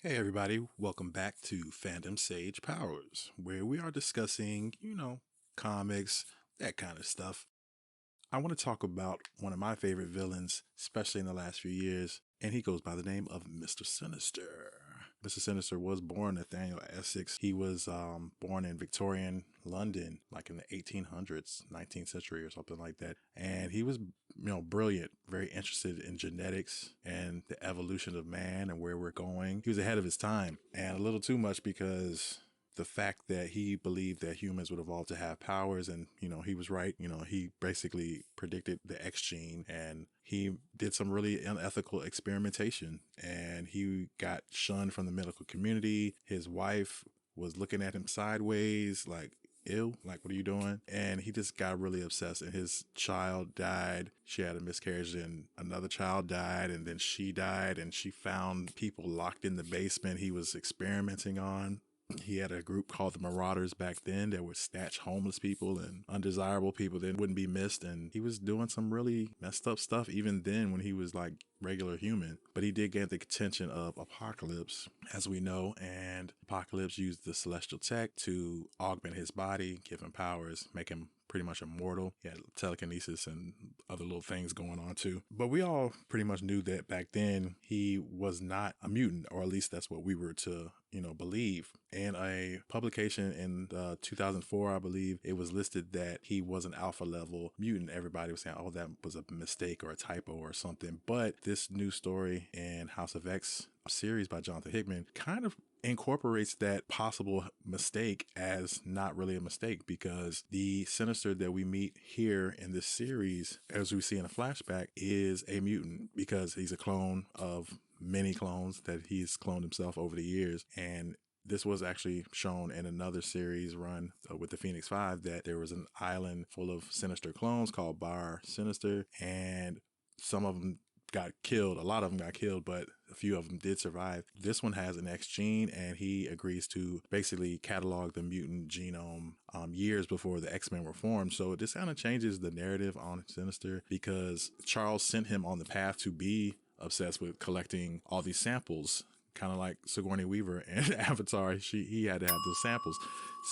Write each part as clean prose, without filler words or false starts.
Hey everybody, welcome back to Fandom Sage Powers, where we are discussing, comics, that kind of stuff. I want to talk about one of my favorite villains, especially in the last few years, and he goes by the name of Mr. Sinister. Mr. Sinister was born Nathaniel Essex. He was born in Victorian London, like in the 1800s, 19th century or something like that. And he was, brilliant, very interested in genetics and the evolution of man and where we're going. He was ahead of his time, and a little too much because the fact that he believed that humans would evolve to have powers, and he was right. He basically predicted the X gene, and he did some really unethical experimentation, and he got shunned from the medical community. His wife was looking at him sideways like, ew, like, what are you doing? And he just got really obsessed, and his child died. She had a miscarriage, and another child died, and then she died, and she found people locked in the basement he was experimenting on. He had a group called the Marauders back then that would snatch homeless people and undesirable people that wouldn't be missed. And he was doing some really messed up stuff even then when he was like regular human. But he did get the attention of Apocalypse, as we know. And Apocalypse used the celestial tech to augment his body, give him powers, make him pretty much immortal. He had telekinesis and other little things going on too. But we all pretty much knew that back then he was not a mutant, or at least that's what we were to, believe. In a publication in 2004, I believe, it was listed that he was an alpha level mutant. Everybody was saying, oh, that was a mistake or a typo or something. But this new story in House of X series by Jonathan Hickman kind of incorporates that possible mistake as not really a mistake, because the Sinister that we meet here in this series, as we see in a flashback, is a mutant because he's a clone of many clones that he's cloned himself over the years. And this was actually shown in another series run with the Phoenix Five, that there was an island full of Sinister clones called Bar Sinister, and some of them got killed. A lot of them got killed, but a few of them did survive. This one has an X gene, and he agrees to basically catalog the mutant genome years before the X-Men were formed. So this kind of changes the narrative on Sinister, because Charles sent him on the path to be obsessed with collecting all these samples, kind of like Sigourney Weaver and Avatar. He had to have those samples.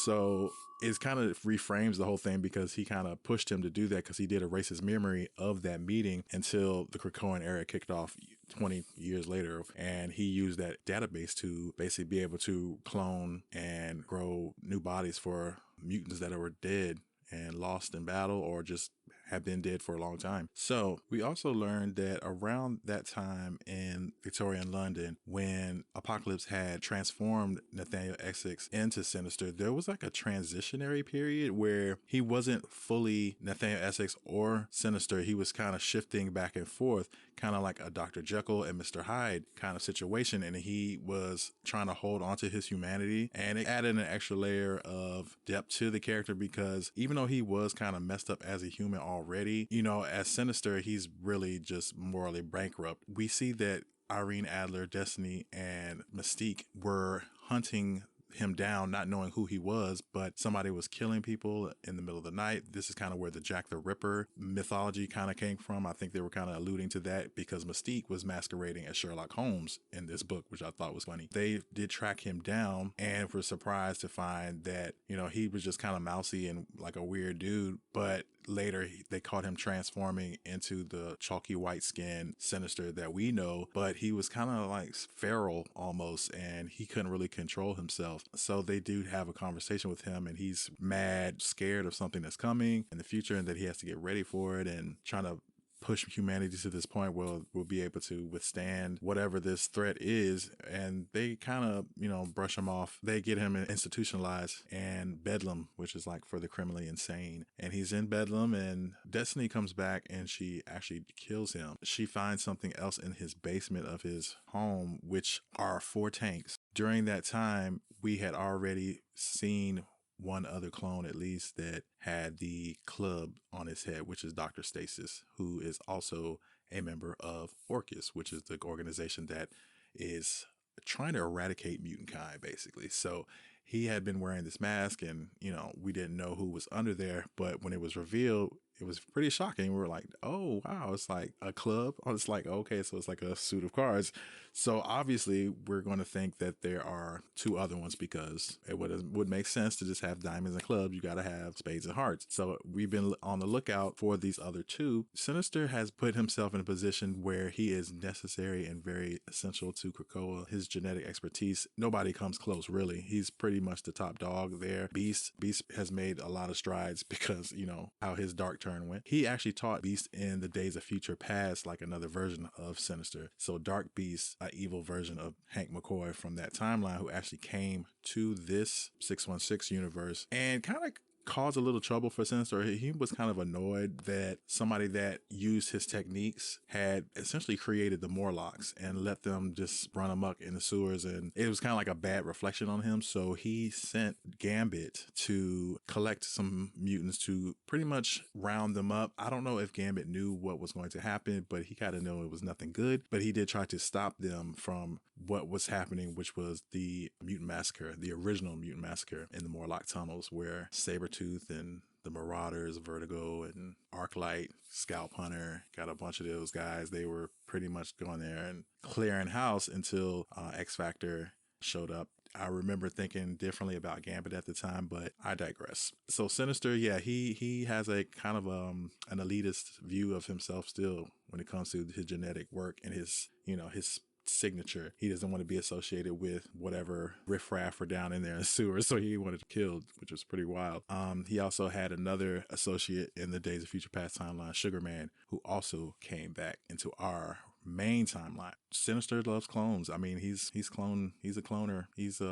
So it kind of reframes the whole thing, because he kind of pushed him to do that, because he did erase his memory of that meeting until the Krakoan Era kicked off 20 years later. And he used that database to basically be able to clone and grow new bodies for mutants that were dead and lost in battle, or just have been dead for a long time. So we also learned that around that time in Victorian London, when Apocalypse had transformed Nathaniel Essex into Sinister, there was like a transitionary period where he wasn't fully Nathaniel Essex or Sinister. He was kind of shifting back and forth, kind of like a Dr. Jekyll and Mr. Hyde kind of situation. And he was trying to hold on to his humanity, and it added an extra layer of depth to the character, because even though he was kind of messed up as a human already, as Sinister, he's really just morally bankrupt. We see that Irene Adler, Destiny, and Mystique were hunting him down, not knowing who he was, but somebody was killing people in the middle of the night. This is kind of where the Jack the Ripper mythology kind of came from. I think they were kind of alluding to that, because Mystique was masquerading as Sherlock Holmes in this book, which I thought was funny. They did track him down, and were surprised to find that, he was just kind of mousy and like a weird dude. But later they caught him transforming into the chalky white skin Sinister that we know, but he was kind of like feral almost, and he couldn't really control himself. So they do have a conversation with him, and he's mad, scared of something that's coming in the future, and that he has to get ready for it, and trying to push humanity to this point where we'll be able to withstand whatever this threat is. And they kind of, brush him off. They get him institutionalized and Bedlam, which is like for the criminally insane. And he's in Bedlam, and Destiny comes back, and she actually kills him. She finds something else in his basement of his home, which are 4 tanks. During that time, we had already seen one other clone, at least, that had the club on his head, which is Dr. Stasis, who is also a member of Orcus, which is the organization that is trying to eradicate mutant kind, basically. So he had been wearing this mask, and, we didn't know who was under there. But when it was revealed, it was pretty shocking. We were like, oh, wow, it's like a club. Oh, it's like, okay, so it's like a suit of cards. So obviously, we're going to think that there are two other ones because it would make sense to just have diamonds and clubs. You got to have spades and hearts. So we've been on the lookout for these other two. Sinister has put himself in a position where he is necessary and very essential to Krakoa. His genetic expertise, nobody comes close, really. He's pretty much the top dog there. Beast has made a lot of strides because, you know, how his dark turn went. He actually taught Beast in the Days of Future Past, like another version of Sinister. So Dark Beast, an evil version of Hank McCoy from that timeline, who actually came to this 616 universe and kind of caused a little trouble for Sinister. He was kind of annoyed that somebody that used his techniques had essentially created the Morlocks and let them just run amok in the sewers, and it was kind of like a bad reflection on him. So he sent Gambit to collect some mutants to pretty much round them up. I don't know if Gambit knew what was going to happen, but he kind of knew it was nothing good. But he did try to stop them from what was happening, which was the mutant massacre, the original mutant massacre in the Morlock tunnels, where Sabretooth and the Marauders, Vertigo and Arclight, Scalp Hunter, got a bunch of those guys. They were pretty much going there and clearing house until X Factor showed up. I remember thinking differently about Gambit at the time, but I digress. So Sinister, yeah, he has a kind of an elitist view of himself still when it comes to his genetic work and his, you know, his signature. He doesn't want to be associated with whatever riffraff are down in there in the sewers, so he wanted to kill, which was pretty wild. He also had another associate in the Days of Future Past timeline, Sugar Man, who also came back into our main timeline. Sinister loves clones. I mean, he's a cloner. He's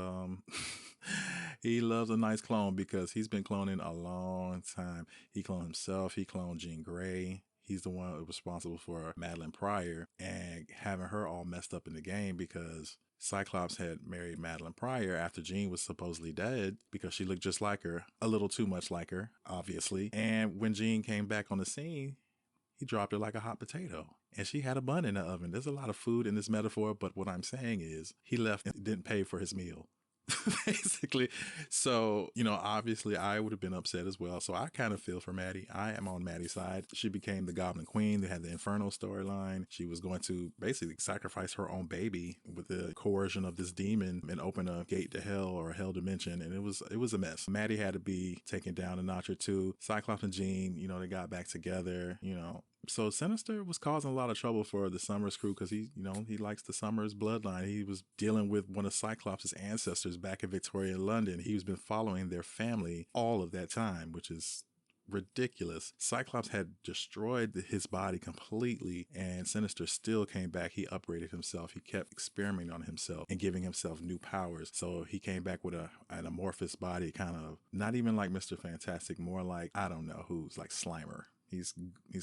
he loves a nice clone because he's been cloning a long time. He cloned himself. He cloned Jean Grey. He's the one responsible for Madeline Pryor and having her all messed up in the game because Cyclops had married Madeline Pryor after Jean was supposedly dead because she looked just like her, a little too much like her, obviously. And when Jean came back on the scene, he dropped her like a hot potato. And she had a bun in the oven. There's a lot of food in this metaphor, but what I'm saying is he left and didn't pay for his meal. Basically. So, you know, obviously I would have been upset as well. So I kind of feel for Maddie. I am on Maddie's side. She became the Goblin Queen. They had the Inferno storyline. She was going to basically sacrifice her own baby with the coercion of this demon and open a gate to hell or a hell dimension. And it was a mess. Maddie had to be taken down a notch or two. Cyclops and Jean, you know, they got back together, you know. So Sinister was causing a lot of trouble for the Summers crew because he likes the Summers bloodline. He was dealing with one of Cyclops' ancestors back in Victorian London. He's been following their family all of that time, which is ridiculous. Cyclops had destroyed his body completely, and Sinister still came back. He upgraded himself. He kept experimenting on himself and giving himself new powers. So he came back with an amorphous body, kind of not even like Mr. Fantastic, more like, I don't know who's, like Slimer. He's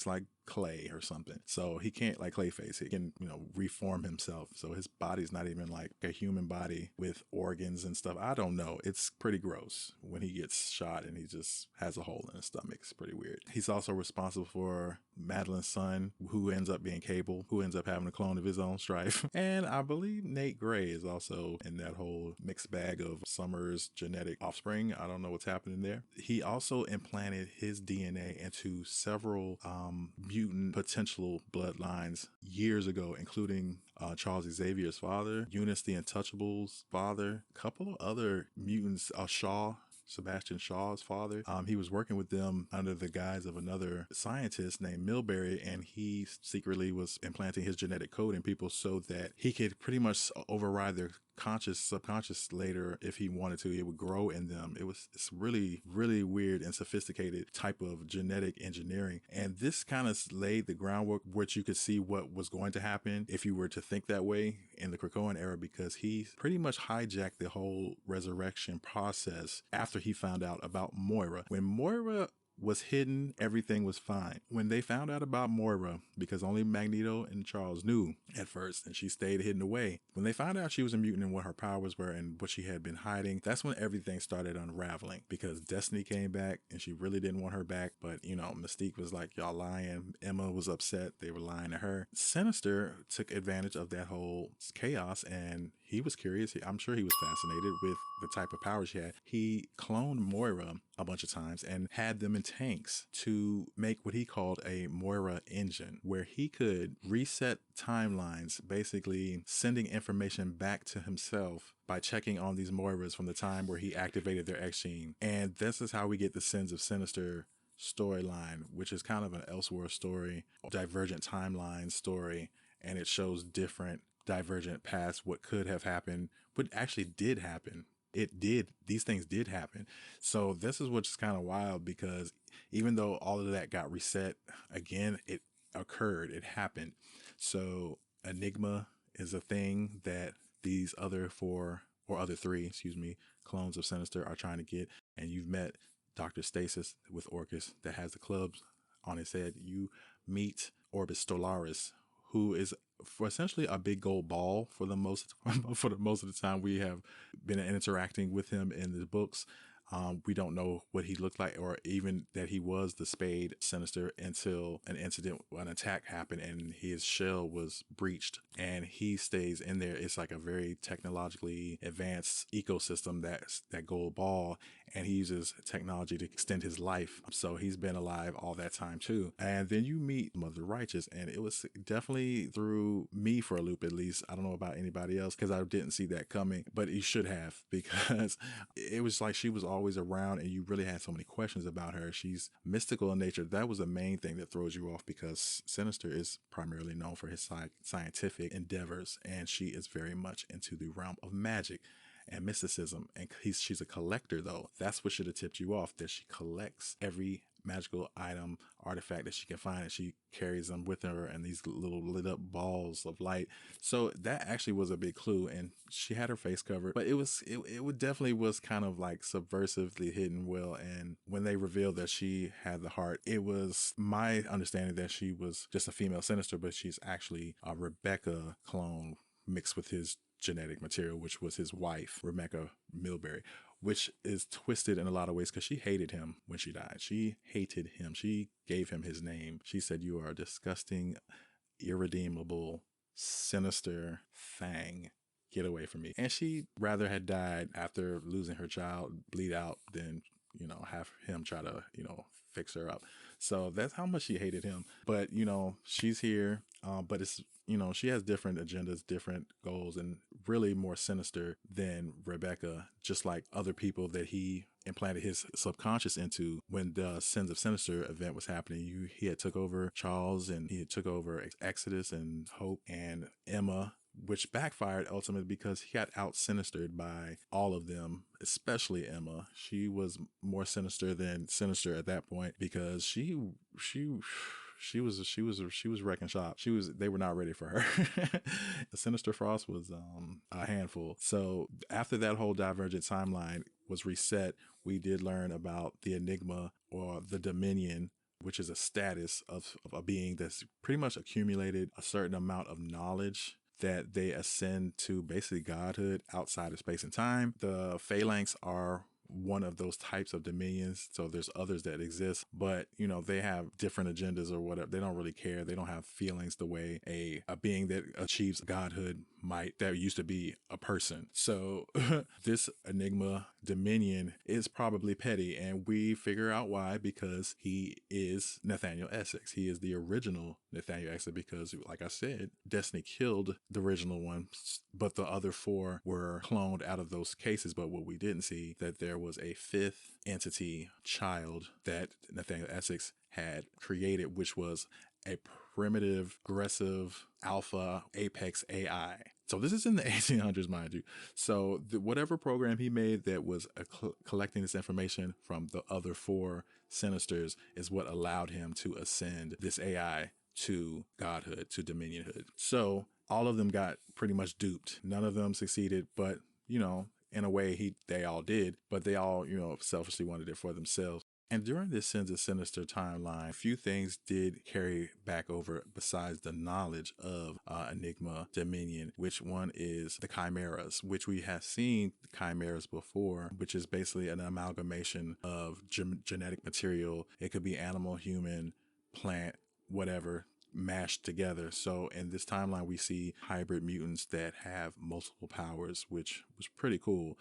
like Clay or something. So he can't, like Clayface, he can, you know, reform himself. So his body's not even like a human body with organs and stuff. I don't know. It's pretty gross when he gets shot and he just has a hole in his stomach. It's pretty weird. He's also responsible for Madeline's son, who ends up being Cable, who ends up having a clone of his own Strife. And I believe Nate Gray is also in that whole mixed bag of Summers' genetic offspring. I don't know what's happening there. He also implanted his DNA into several mutant potential bloodlines years ago, including Charles Xavier's father, Eunice the Untouchable's father, a couple of other mutants, Sebastian Shaw's father. He was working with them under the guise of another scientist named Milbury, and he secretly was implanting his genetic code in people so that he could pretty much override their subconscious later if he wanted to. It would grow in them. It's really, really weird and sophisticated type of genetic engineering. And this kind of laid the groundwork which you could see what was going to happen if you were to think that way in the Krakoan era, because he pretty much hijacked the whole resurrection process after he found out about Moira. When Moira was hidden, everything was fine. When they found out about Moira, because only Magneto and Charles knew at first, and she stayed hidden away. When they found out she was a mutant and what her powers were and what she had been hiding, that's when everything started unraveling, because Destiny came back and she really didn't want her back. But, you know, Mystique was like, y'all lying. Emma was upset. They were lying to her. Sinister took advantage of that whole chaos, and he was curious. I'm sure he was fascinated with the type of power she had. He cloned Moira a bunch of times and had them in tanks to make what he called a Moira engine, where he could reset timelines, basically sending information back to himself by checking on these Moiras from the time where he activated their X gene. And this is how we get the Sins of Sinister storyline, which is kind of an Elseworld story, divergent timeline story, and it shows different divergent paths, what could have happened, what actually did happen. It did, these things did happen. So this is what's kind of wild, because even though all of that got reset again, it occurred, it happened. So Enigma is a thing that these other four, or other three, excuse me, clones of Sinister are trying to get. And you've met Dr. Stasis with Orcus that has the clubs on his head. You meet Orbis Stellaris, who is for essentially a big gold ball for the most for the most of the time we have been interacting with him in the books. We don't know what he looked like, or even that he was the Spade Sinister, until an attack happened and his shell was breached and he stays in there. It's like a very technologically advanced ecosystem, that gold ball, and he uses technology to extend his life. So he's been alive all that time too. And then you meet Mother Righteous, and it was definitely threw me for a loop, at least. I don't know about anybody else, because I didn't see that coming, but you should have, because it was like she was always around and you really had so many questions about her. She's mystical in nature. That was the main thing that throws you off, because Sinister is primarily known for his scientific endeavors, and she is very much into the realm of magic and mysticism. And she's a collector, though. That's what should have tipped you off, that she collects every magical item, artifact that she can find, and she carries them with her in these little lit up balls of light. So that actually was a big clue, and she had her face covered, but it would definitely was kind of like subversively hidden well. And when they revealed that she had the heart, it was my understanding that she was just a female Sinister, but she's actually a Rebecca clone mixed with his genetic material, which was his wife, Rebecca Milbury, which is twisted in a lot of ways, because she hated him when she died. She hated him. She gave him his name. She said, "You are a disgusting, irredeemable, sinister thing. Get away from me." And she rather had died after losing her child, bleed out, than, have him try to, fix her up. So that's how much she hated him. But, she's here. But it's, she has different agendas, different goals, and really more sinister than Rebecca, just like other people that he implanted his subconscious into when the Sins of Sinister event was happening. He had took over Charles, and he had took over Exodus and Hope and Emma, which backfired ultimately because he got out sinistered by all of them, especially Emma. She was more sinister than Sinister at that point, because she was wrecking shop. They were not ready for her. Sinister Frost was a handful. So after that whole divergent timeline was reset, we did learn about the Enigma, or the Dominion, which is a status of a being that's pretty much accumulated a certain amount of knowledge that they ascend to basically godhood outside of space and time. The Phalanx are one of those types of dominions. So there's others that exist, but they have different agendas or whatever. They don't really care. They don't have feelings the way a being that achieves godhood might, that used to be a person. So this Enigma Dominion is probably petty, and we figure out why, because he is Nathaniel Essex. He is the original Nathaniel Essex, because like I said, Destiny killed the original one, but the other four were cloned out of those cases. But what we didn't see, that there was a fifth entity child that Nathaniel Essex had created, which was a primitive, aggressive, alpha, apex AI. So this is in the 1800s, mind you. So whatever program he made that was collecting this information from the other four Sinisters is what allowed him to ascend this AI to godhood, to dominionhood. So all of them got pretty much duped. None of them succeeded, but, in a way they all did, but they all, selfishly wanted it for themselves. And during this Sins of Sinister timeline, a few things did carry back over besides the knowledge of Enigma Dominion, which one is the Chimeras, which we have seen Chimeras before, which is basically an amalgamation of genetic material. It could be animal, human, plant, whatever, mashed together. So in this timeline, we see hybrid mutants that have multiple powers, which was pretty cool.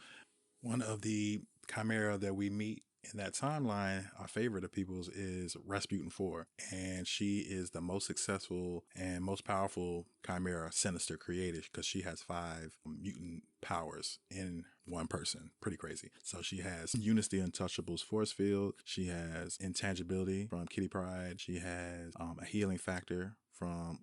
One of the Chimera that we meet In that timeline, our favorite of people's is Rasputin IV, and she is the most successful and most powerful Chimera Sinister created because she has 5 mutant powers in one person. Pretty crazy. So she has Eunice the Untouchable's force field. She has intangibility from Kitty Pryde. She has a healing factor from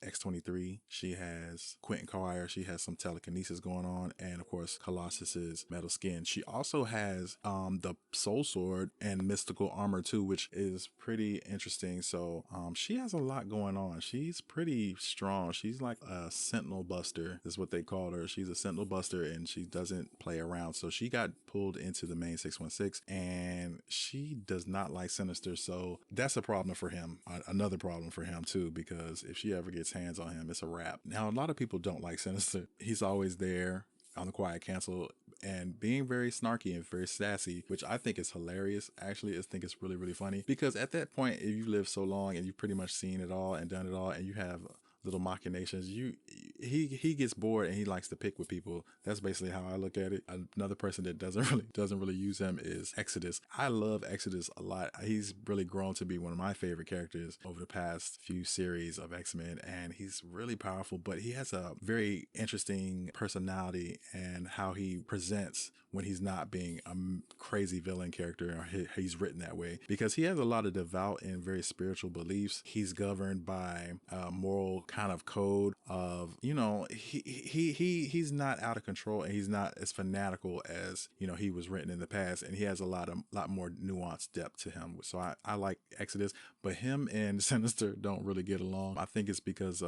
X-23. She has Quentin Quire. She has some telekinesis going on, and of course Colossus's metal skin. She also has the soul sword and mystical armor too, which is pretty interesting. So she has a lot going on. She's pretty strong. She's like a sentinel buster is what they called her. She's a sentinel buster, and she doesn't play around. So she got pulled into the main 616, and she does not like Sinister. So that's a problem for him. Another problem for him too, because if she ever gets hands on him, it's a wrap. Now, a lot of people don't like Sinister. He's always there on the Quiet Council and being very snarky and very sassy, which I think is hilarious. Actually, I think it's really, really funny because at that point, if you live so long and you've pretty much seen it all and done it all, and you have little machinations, he gets bored and he likes to pick with people. That's basically how I look at it. Another person that doesn't really use him is Exodus. I love Exodus a lot. He's really grown to be one of my favorite characters over the past few series of X-Men, and he's really powerful, but he has a very interesting personality and how he presents when he's not being a crazy villain character, or he's written that way, because he has a lot of devout and very spiritual beliefs. He's governed by a moral kind of code of, he's not out of control, and he's not as fanatical as, he was written in the past, and he has a lot more nuanced depth to him. So I like Exodus, but him and Sinister don't really get along. I think it's because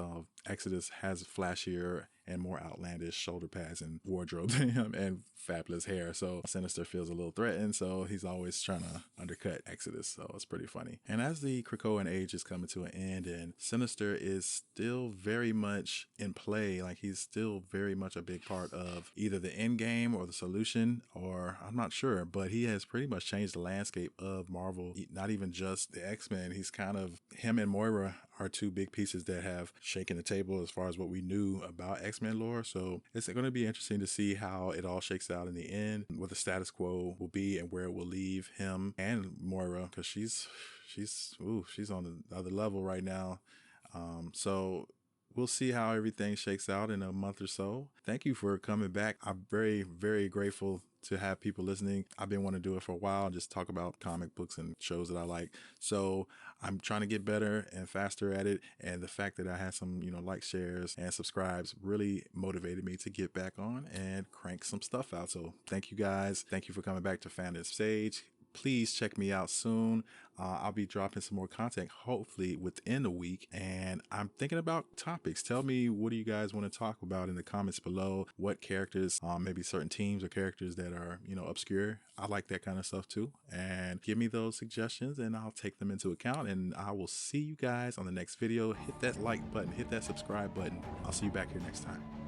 Exodus has flashier and more outlandish shoulder pads and wardrobe than him, and fabulous hair. So Sinister feels a little threatened, so he's always trying to undercut Exodus. So it's pretty funny. And as the Krakoan age is coming to an end and Sinister is still very much in play, like he's still very much a big part of either the end game or the solution, or I'm not sure, but he has pretty much changed the landscape of Marvel, not even just the X-Men. He's kind of, him and Moira are 2 big pieces that have shaken the table as far as what we knew about X-Men lore. So it's going to be interesting to see how it all shakes out in the end, what the status quo will be and where it will leave him and Moira, because she's on the other level right now. So we'll see how everything shakes out in a month or so. Thank you for coming back. I'm very, very grateful to have people listening. I've been wanting to do it for a while, just talk about comic books and shows that I like. So I'm trying to get better and faster at it. And the fact that I had some, likes, shares, and subscribes really motivated me to get back on and crank some stuff out. So thank you guys. Thank you for coming back to Fandom Sage. Please check me out soon. I'll be dropping some more content, hopefully within a week. And I'm thinking about topics. Tell me, what do you guys want to talk about in the comments below? What characters, maybe certain teams or characters that are, obscure. I like that kind of stuff too. And give me those suggestions and I'll take them into account. And I will see you guys on the next video. Hit that like button, hit that subscribe button. I'll see you back here next time.